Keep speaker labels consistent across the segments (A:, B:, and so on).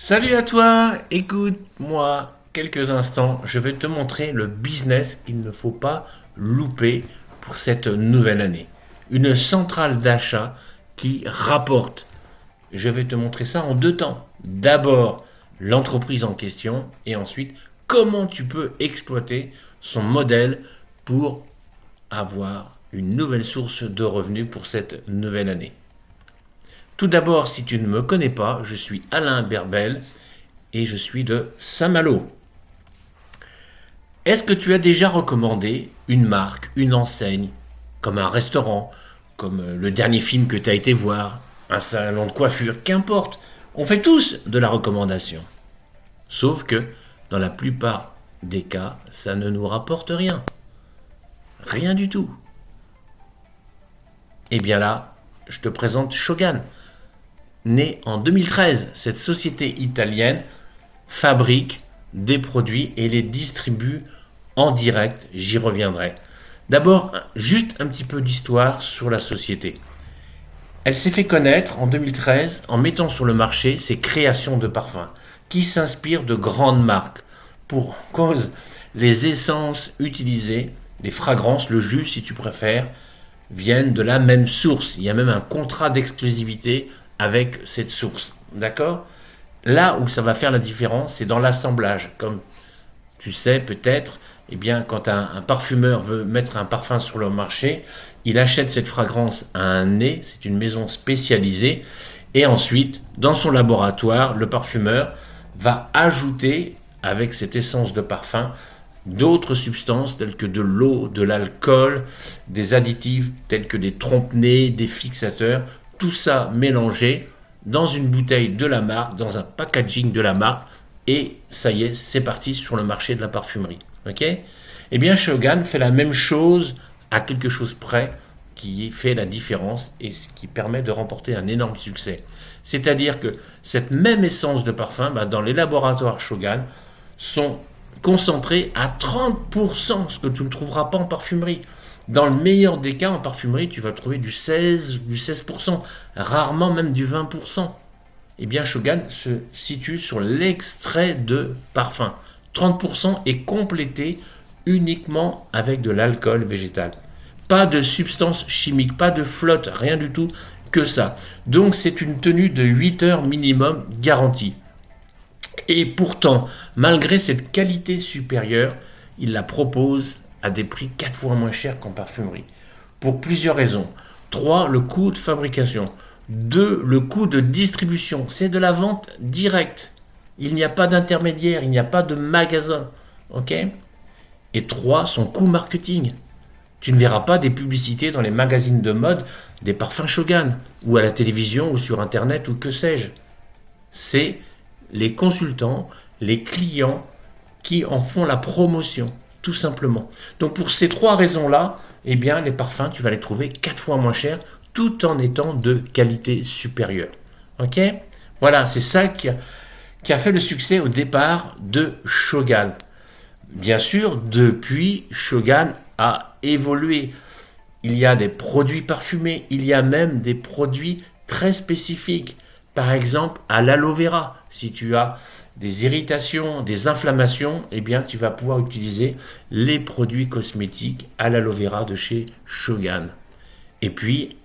A: Salut à toi, écoute-moi quelques instants, je vais te montrer le business qu'il ne faut pas louper pour cette nouvelle année. Une centrale d'achat qui rapporte. Je vais te montrer ça en deux temps. D'abord, l'entreprise en question et ensuite, comment tu peux exploiter son modèle pour avoir une nouvelle source de revenus pour cette nouvelle année. Tout d'abord, si tu ne me connais pas, je suis Alain Berbel et je suis de Saint-Malo. Est-ce que tu as déjà recommandé une marque, une enseigne, comme un restaurant, comme le dernier film que tu as été voir, un salon de coiffure, qu'importe. On fait tous de la recommandation. Sauf que, dans la plupart des cas, ça ne nous rapporte rien. Rien du tout. Et bien là, je te présente Shogun. Née en 2013, cette société italienne fabrique des produits et les distribue en direct, j'y reviendrai. D'abord, juste un petit peu d'histoire sur la société. Elle s'est fait connaître en 2013 en mettant sur le marché ses créations de parfums, qui s'inspirent de grandes marques. Pour cause, les essences utilisées, les fragrances, le jus si tu préfères, viennent de la même source. Il y a même un contrat d'exclusivité avec cette source. D'accord? Là où ça va faire la différence, c'est dans l'assemblage. Comme tu sais peut-être, eh bien, quand un parfumeur veut mettre un parfum sur le marché, il achète cette fragrance à un nez, c'est une maison spécialisée, et ensuite, dans son laboratoire, le parfumeur va ajouter, avec cette essence de parfum, d'autres substances telles que de l'eau, de l'alcool, des additifs tels que des trompe-nez, des fixateurs, tout ça mélangé dans une bouteille de la marque, dans un packaging de la marque, et ça y est, c'est parti sur le marché de la parfumerie. Ok? Eh bien, Shogun fait la même chose à quelque chose près qui fait la différence et ce qui permet de remporter un énorme succès. C'est-à-dire que cette même essence de parfum, dans les laboratoires Shogun, sont concentrés à 30%, ce que tu ne trouveras pas en parfumerie. Dans le meilleur des cas, en parfumerie, tu vas trouver du 16%, rarement même du 20%. Eh bien, Shogun se situe sur l'extrait de parfum. 30% est complété uniquement avec de l'alcool végétal. Pas de substance chimique, pas de flotte, rien du tout que ça. Donc, c'est une tenue de 8 heures minimum garantie. Et pourtant, malgré cette qualité supérieure, il la propose à des prix 4 fois moins chers qu'en parfumerie. Pour plusieurs raisons. 3. Le coût de fabrication. 2. Le coût de distribution. C'est de la vente directe. Il n'y a pas d'intermédiaire, il n'y a pas de magasin. Ok? Et 3. Son coût marketing. Tu ne verras pas des publicités dans les magazines de mode des parfums Shogun, ou à la télévision, ou sur Internet, ou que sais-je. C'est les consultants, les clients qui en font la promotion. Tout simplement. Donc pour ces trois raisons-là, eh bien les parfums, tu vas les trouver 4 fois moins chers, tout en étant de qualité supérieure. Ok? Voilà, c'est ça qui a fait le succès au départ de Shogun. Bien sûr, depuis, Shogun a évolué. Il y a des produits parfumés, il y a même des produits très spécifiques. Par exemple, à l'aloe vera, si tu as des irritations, des inflammations, eh bien, tu vas pouvoir utiliser les produits cosmétiques à l'aloe vera de chez Shogun. Et puis,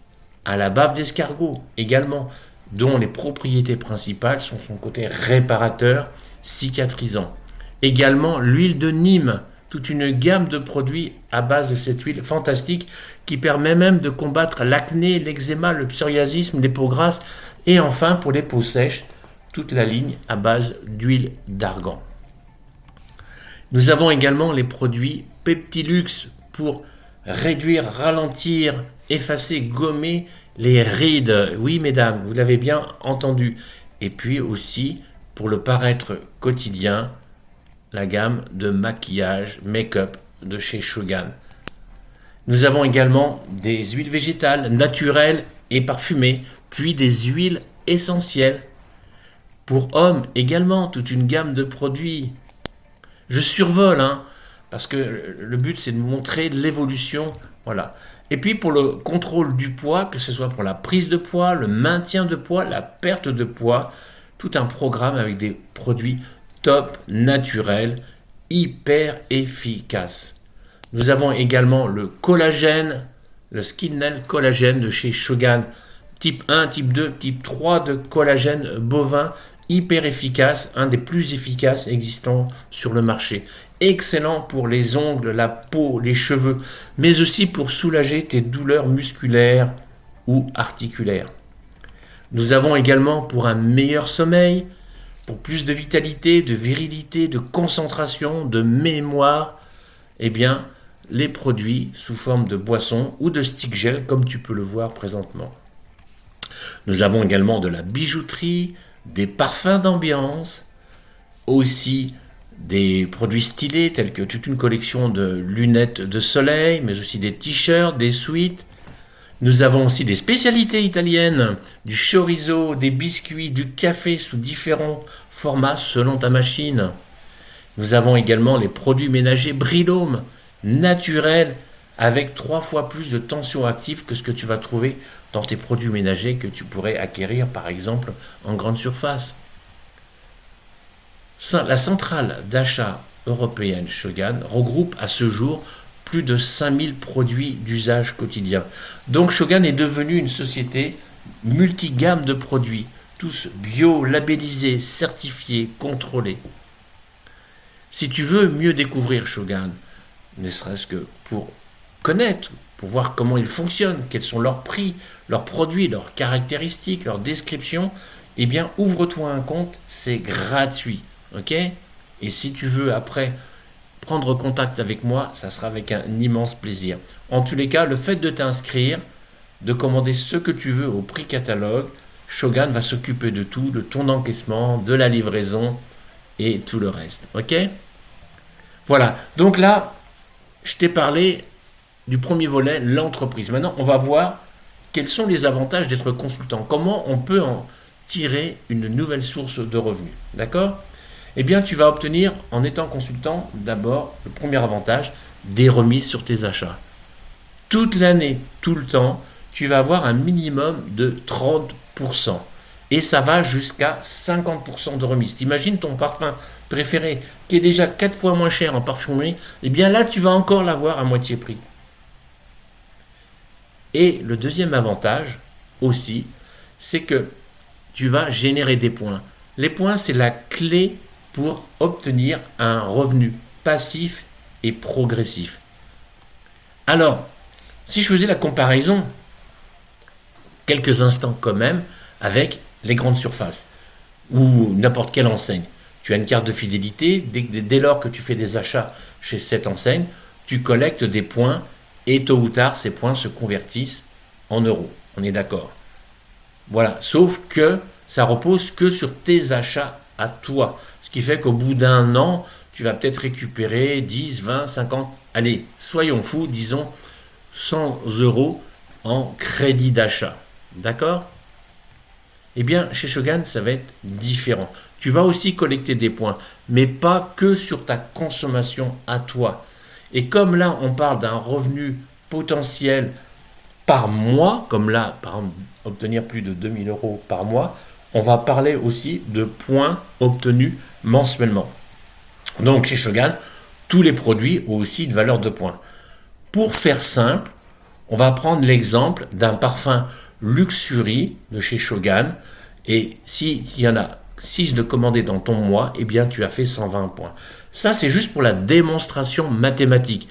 A: à la bave d'escargot également, dont les propriétés principales sont son côté réparateur, cicatrisant. Également, l'huile de Nîmes, toute une gamme de produits à base de cette huile fantastique qui permet même de combattre l'acné, l'eczéma, le psoriasisme, les peaux grasses et enfin, pour les peaux sèches, toute la ligne à base d'huile d'argan. Nous avons également les produits Peptilux pour réduire, ralentir, effacer, gommer les rides. Oui, mesdames, vous l'avez bien entendu. Et puis aussi, pour le paraître quotidien, la gamme de maquillage, make-up de chez Shogun. Nous avons également des huiles végétales naturelles et parfumées, puis des huiles essentielles. Pour hommes également, toute une gamme de produits. Je survole, parce que le but c'est de montrer l'évolution. Voilà. Et puis pour le contrôle du poids, que ce soit pour la prise de poids, le maintien de poids, la perte de poids, tout un programme avec des produits top, naturels, hyper efficaces. Nous avons également le collagène, le Skinel collagène de chez Shogun, type 1, type 2, type 3 de collagène bovin, hyper efficace, un des plus efficaces existants sur le marché. Excellent pour les ongles, la peau, les cheveux, mais aussi pour soulager tes douleurs musculaires ou articulaires. Nous avons également pour un meilleur sommeil, pour plus de vitalité, de virilité, de concentration, de mémoire, eh bien, les produits sous forme de boissons ou de stick gel comme tu peux le voir présentement. Nous avons également de la bijouterie, des parfums d'ambiance, aussi des produits stylés tels que toute une collection de lunettes de soleil, mais aussi des t-shirts, des sweats. Nous avons aussi des spécialités italiennes, du chorizo, des biscuits, du café sous différents formats selon ta machine. Nous avons également les produits ménagers Brilome, naturels, avec 3 fois plus de tension active que ce que tu vas trouver dans tes produits ménagers que tu pourrais acquérir par exemple en grande surface. La centrale d'achat européenne Shogun regroupe à ce jour plus de 5000 produits d'usage quotidien. Donc Shogun est devenu une société multigamme de produits, tous bio, labellisés, certifiés, contrôlés. Si tu veux mieux découvrir Shogun, ne serait-ce que pour connaître, pour voir comment ils fonctionnent, quels sont leurs prix, leurs produits, leurs caractéristiques, leurs descriptions, eh bien ouvre-toi un compte, c'est gratuit. Ok ? Et si tu veux après prendre contact avec moi, ça sera avec un immense plaisir. En tous les cas, le fait de t'inscrire, de commander ce que tu veux au prix catalogue, Shogun va s'occuper de tout, de ton encaissement, de la livraison et tout le reste. Ok ? Voilà. Donc là, je t'ai parlé du premier volet, l'entreprise. Maintenant, on va voir quels sont les avantages d'être consultant. Comment on peut en tirer une nouvelle source de revenus. D'accord ? Eh bien, tu vas obtenir, en étant consultant, d'abord, le premier avantage, des remises sur tes achats. Toute l'année, tout le temps, tu vas avoir un minimum de 30%. Et ça va jusqu'à 50% de remise. T'imagines ton parfum préféré, qui est déjà 4 fois moins cher en parfumerie, eh bien là, tu vas encore l'avoir à moitié prix. Et le deuxième avantage, aussi, c'est que tu vas générer des points. Les points, c'est la clé pour obtenir un revenu passif et progressif. Alors, si je faisais la comparaison, quelques instants quand même, avec les grandes surfaces ou n'importe quelle enseigne. Tu as une carte de fidélité, dès lors que tu fais des achats chez cette enseigne, tu collectes des points et tôt ou tard, ces points se convertissent en euros. On est d'accord. Voilà, sauf que ça repose que sur tes achats à toi. Ce qui fait qu'au bout d'un an, tu vas peut-être récupérer 10, 20, 50, allez, soyons fous, disons 100 euros en crédit d'achat. D'accord ? Eh bien, chez Shogun, ça va être différent. Tu vas aussi collecter des points, mais pas que sur ta consommation à toi. Et comme là, on parle d'un revenu potentiel par mois, comme là, par exemple, obtenir plus de 2000 euros par mois, on va parler aussi de points obtenus mensuellement. Donc, chez Shogun, tous les produits ont aussi une valeur de points. Pour faire simple, on va prendre l'exemple d'un parfum Luxury de chez Shogun. Et s'il y en a 6 de commandés dans ton mois, eh bien, tu as fait 120 points. Ça, c'est juste pour la démonstration mathématique.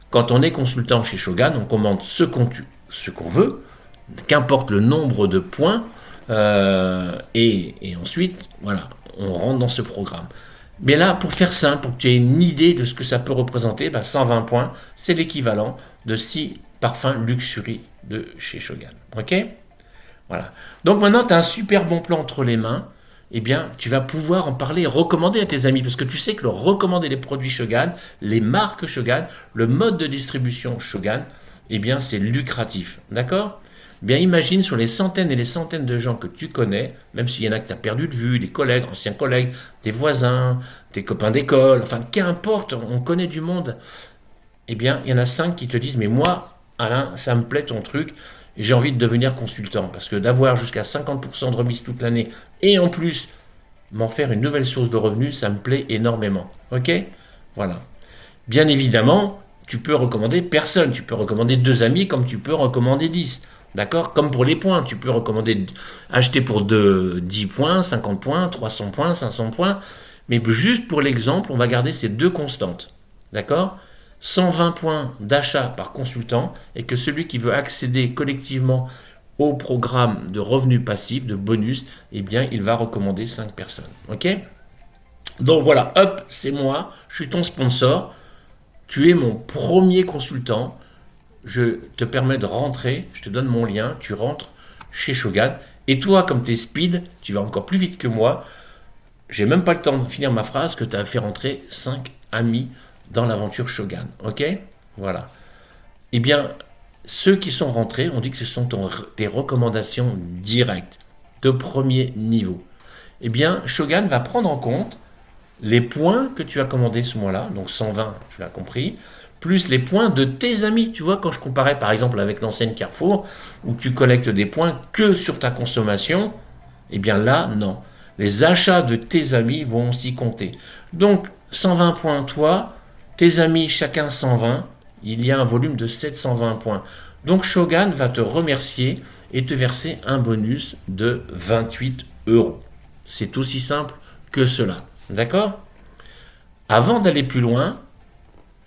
A: Quand on est consultant chez Shogun, on commande ce qu'on veut, qu'importe le nombre de points, et ensuite, voilà, on rentre dans ce programme. Mais là, pour faire simple, pour que tu aies une idée de ce que ça peut représenter, 120 points, c'est l'équivalent de 6 parfums Luxury de chez Shogun. Ok ? Voilà. Donc maintenant, tu as un super bon plan entre les mains. Eh bien, tu vas pouvoir en parler et recommander à tes amis. Parce que tu sais que leur recommander les produits Shogun, les marques Shogun, le mode de distribution Shogun, eh bien, c'est lucratif. D'accord ? Bien, imagine sur les centaines et les centaines de gens que tu connais, même s'il y en a que tu as perdu de vue, des collègues, anciens collègues, des voisins, tes copains d'école, enfin, qu'importe, on connaît du monde. Eh bien, il y en a 5 qui te disent, mais moi, Alain, ça me plaît ton truc, j'ai envie de devenir consultant. Parce que d'avoir jusqu'à 50% de remise toute l'année, et en plus, m'en faire une nouvelle source de revenus, ça me plaît énormément. Ok? Voilà. Bien évidemment, tu peux recommander personne. Tu peux recommander 2 amis comme tu peux recommander 10. D'accord? Comme pour les points. Tu peux recommander acheter pour 10 points, 50 points, 300 points, 500 points. Mais juste pour l'exemple, on va garder ces 2 constantes. D'accord? 120 points d'achat par consultant et que celui qui veut accéder collectivement au programme de revenus passifs, de bonus, eh bien, il va recommander 5 personnes. Ok? Donc voilà, hop, c'est moi, je suis ton sponsor, tu es mon premier consultant, je te permets de rentrer, je te donne mon lien, tu rentres chez Shogun, et toi, comme tu es speed, tu vas encore plus vite que moi, j'ai même pas le temps de finir ma phrase que tu as fait rentrer 5 amis dans l'aventure Shogun. Ok? Voilà. Eh bien, ceux qui sont rentrés, on dit que ce sont tes recommandations directes, de premier niveau. Eh bien, Shogun va prendre en compte les points que tu as commandés ce mois-là, donc 120, tu l'as compris, plus les points de tes amis. Tu vois, quand je comparais par exemple avec l'enseigne Carrefour, où tu collectes des points que sur ta consommation, eh bien là, non. Les achats de tes amis vont aussi compter. Donc, 120 points toi, tes amis chacun 120, il y a un volume de 720 points. Donc Shogun va te remercier et te verser un bonus de 28 euros. C'est aussi simple que cela. D'accord? Avant d'aller plus loin,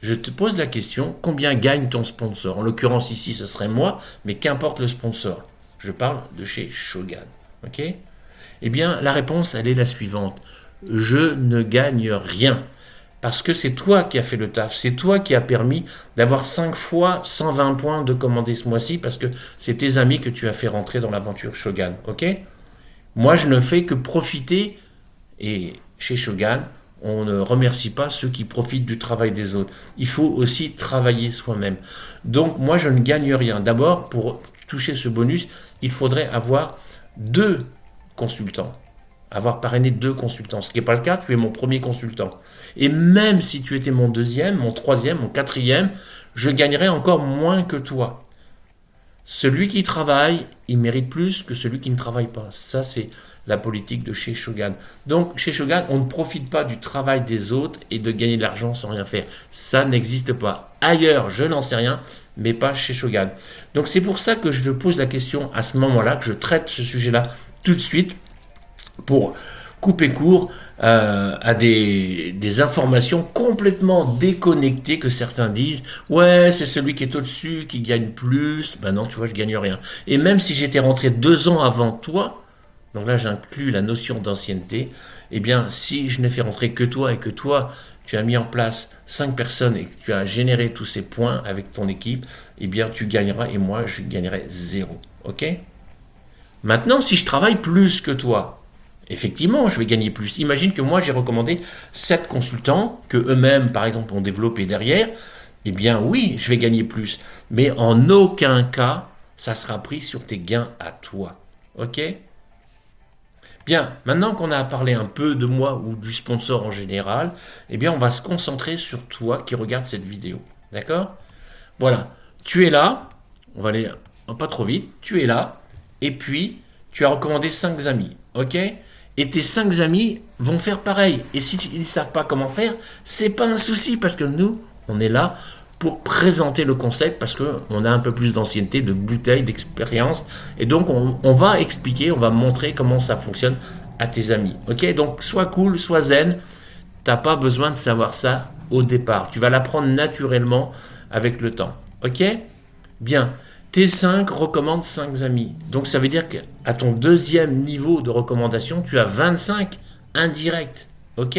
A: je te pose la question, combien gagne ton sponsor? En l'occurrence ici, ce serait moi, mais qu'importe le sponsor. Je parle de chez Shogun. Ok? Eh bien, la réponse, elle est la suivante. Je ne gagne rien. Parce que c'est toi qui as fait le taf, c'est toi qui as permis d'avoir 5 fois 120 points de commandés ce mois-ci, parce que c'est tes amis que tu as fait rentrer dans l'aventure Shogun, ok? Moi, je ne fais que profiter, et chez Shogun, on ne remercie pas ceux qui profitent du travail des autres. Il faut aussi travailler soi-même. Donc, moi, je ne gagne rien. D'abord, pour toucher ce bonus, il faudrait avoir 2 consultants. Avoir parrainé 2 consultants, ce qui n'est pas le cas, tu es mon premier consultant. Et même si tu étais mon 2e, mon 3e, mon 4e, je gagnerais encore moins que toi. Celui qui travaille, il mérite plus que celui qui ne travaille pas. Ça, c'est la politique de chez Shogun. Donc, chez Shogun, on ne profite pas du travail des autres et de gagner de l'argent sans rien faire. Ça n'existe pas. Ailleurs, je n'en sais rien, mais pas chez Shogun. Donc, c'est pour ça que je te pose la question à ce moment-là, que je traite ce sujet-là tout de suite, pour couper court à des informations complètement déconnectées que certains disent ouais c'est celui qui est au-dessus qui gagne plus. Ben non, tu vois, je gagne rien. Et même si j'étais rentré 2 ans avant toi, donc là j'inclus la notion d'ancienneté, eh bien si je n'ai fait rentrer que toi et que toi tu as mis en place 5 personnes et que tu as généré tous ces points avec ton équipe, eh bien tu gagneras et moi je gagnerai 0. Ok? Maintenant, si je travaille plus que toi, effectivement, je vais gagner plus. Imagine que moi, j'ai recommandé 7 consultants que eux-mêmes, par exemple, ont développé derrière. Eh bien, oui, je vais gagner plus. Mais en aucun cas, ça sera pris sur tes gains à toi. Ok? Bien, maintenant qu'on a parlé un peu de moi ou du sponsor en général, eh bien, on va se concentrer sur toi qui regarde cette vidéo. D'accord? Voilà. Tu es là. On va aller pas trop vite. Tu es là. Et puis, tu as recommandé 5 amis. Ok? Et tes 5 amis vont faire pareil. Et s'ils ne savent pas comment faire, c'est pas un souci parce que nous, on est là pour présenter le concept parce qu'on a un peu plus d'ancienneté, de bouteille, d'expérience. Et donc, on va expliquer, on va montrer comment ça fonctionne à tes amis. Ok? Donc, sois cool, sois zen. Tu n'as pas besoin de savoir ça au départ. Tu vas l'apprendre naturellement avec le temps. Ok? Bien. Tes 5 recommandent 5 amis. Donc ça veut dire qu'à ton 2e niveau de recommandation, tu as 25 indirects. Ok?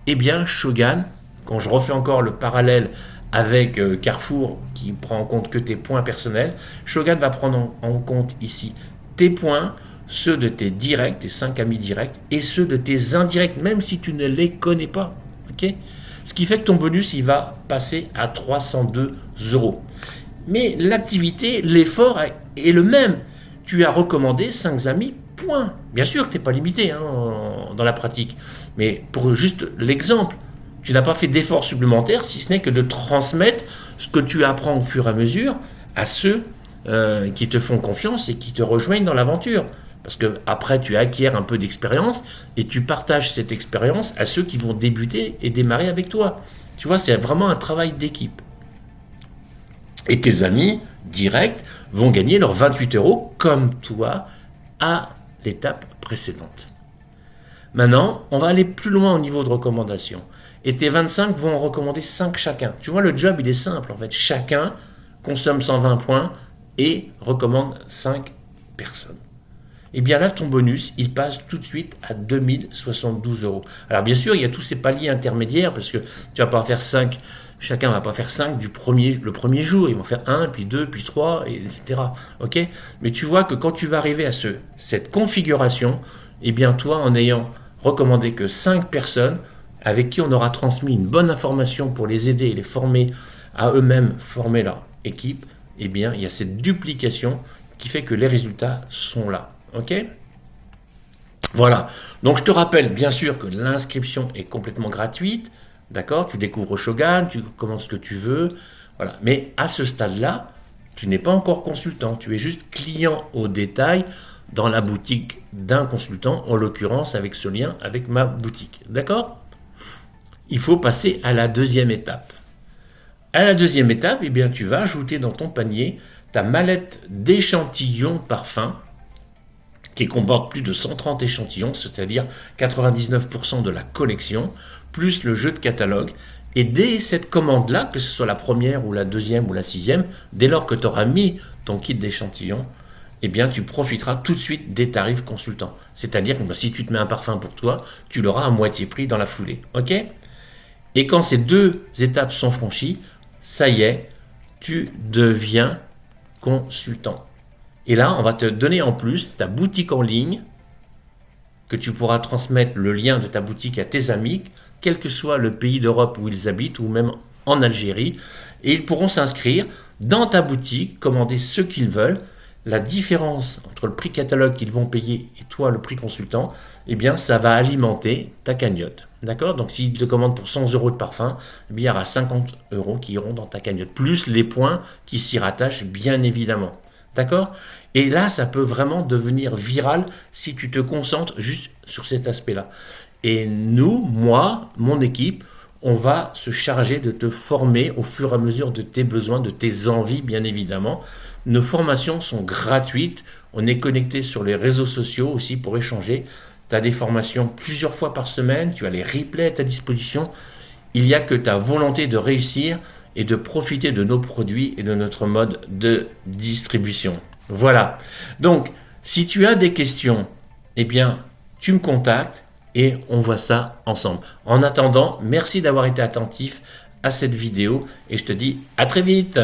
A: Eh bien, Shogun, quand je refais encore le parallèle avec Carrefour, qui prend en compte que tes points personnels, Shogun va prendre en compte ici tes points, ceux de tes directs, tes 5 amis directs, et ceux de tes indirects, même si tu ne les connais pas. Ok? Ce qui fait que ton bonus, il va passer à 302 euros. Mais l'activité, l'effort est le même. Tu as recommandé 5 amis, point. Bien sûr que tu n'es pas limité dans la pratique. Mais pour juste l'exemple, tu n'as pas fait d'effort supplémentaire, si ce n'est que de transmettre ce que tu apprends au fur et à mesure à ceux qui te font confiance et qui te rejoignent dans l'aventure. Parce que après, tu acquiers un peu d'expérience et tu partages cette expérience à ceux qui vont débuter et démarrer avec toi. Tu vois, c'est vraiment un travail d'équipe. Et tes amis directs vont gagner leurs 28 euros comme toi à l'étape précédente. Maintenant, on va aller plus loin au niveau de recommandation. Et tes 25 vont en recommander 5 chacun. Tu vois, le job, il est simple en fait. Chacun consomme 120 points et recommande 5 personnes. Et bien là, ton bonus, il passe tout de suite à 2072 euros. Alors bien sûr, il y a tous ces paliers intermédiaires parce que tu vas pas faire 5, chacun va pas faire 5 le premier jour. Ils vont faire 1, puis 2, puis 3, etc. Ok. Mais tu vois que quand tu vas arriver à cette configuration, eh bien toi, en ayant recommandé que 5 personnes avec qui on aura transmis une bonne information pour les aider et les former à eux-mêmes, former leur équipe, eh bien il y a cette duplication qui fait que les résultats sont là. Ok ? Voilà. Donc je te rappelle bien sûr que l'inscription est complètement gratuite. D'accord ? Tu découvres Shogun, tu commandes ce que tu veux. Voilà. Mais à ce stade-là, tu n'es pas encore consultant. Tu es juste client au détail dans la boutique d'un consultant, en l'occurrence avec ce lien avec ma boutique. D'accord ? Il faut passer à la deuxième étape. À la deuxième étape, eh bien, tu vas ajouter dans ton panier ta mallette d'échantillons parfums qui comporte plus de 130 échantillons, c'est-à-dire 99% de la collection, plus le jeu de catalogue. Et dès cette commande-là, que ce soit la première ou la deuxième ou la sixième, dès lors que tu auras mis ton kit d'échantillons, eh bien, tu profiteras tout de suite des tarifs consultants. C'est-à-dire que si tu te mets un parfum pour toi, tu l'auras à moitié prix dans la foulée. Ok ? Et quand ces deux étapes sont franchies, ça y est, tu deviens consultant. Et là, on va te donner en plus ta boutique en ligne, que tu pourras transmettre le lien de ta boutique à tes amis, quel que soit le pays d'Europe où ils habitent, ou même en Algérie, et ils pourront s'inscrire dans ta boutique, commander ce qu'ils veulent. La différence entre le prix catalogue qu'ils vont payer et toi, le prix consultant, eh bien, ça va alimenter ta cagnotte. D'accord ? Donc, s'ils te commandent pour 100 euros de parfum, eh bien, il y aura 50 euros qui iront dans ta cagnotte, plus les points qui s'y rattachent, bien évidemment. D'accord ? Et là, ça peut vraiment devenir viral si tu te concentres juste sur cet aspect-là. Et nous, moi, mon équipe, on va se charger de te former au fur et à mesure de tes besoins, de tes envies, bien évidemment. Nos formations sont gratuites. On est connecté sur les réseaux sociaux aussi pour échanger. Tu as des formations plusieurs fois par semaine. Tu as les replays à ta disposition. Il n'y a que ta volonté de réussir et de profiter de nos produits et de notre mode de distribution. Voilà. Donc, si tu as des questions, eh bien, tu me contactes et on voit ça ensemble. En attendant, merci d'avoir été attentif à cette vidéo et je te dis à très vite.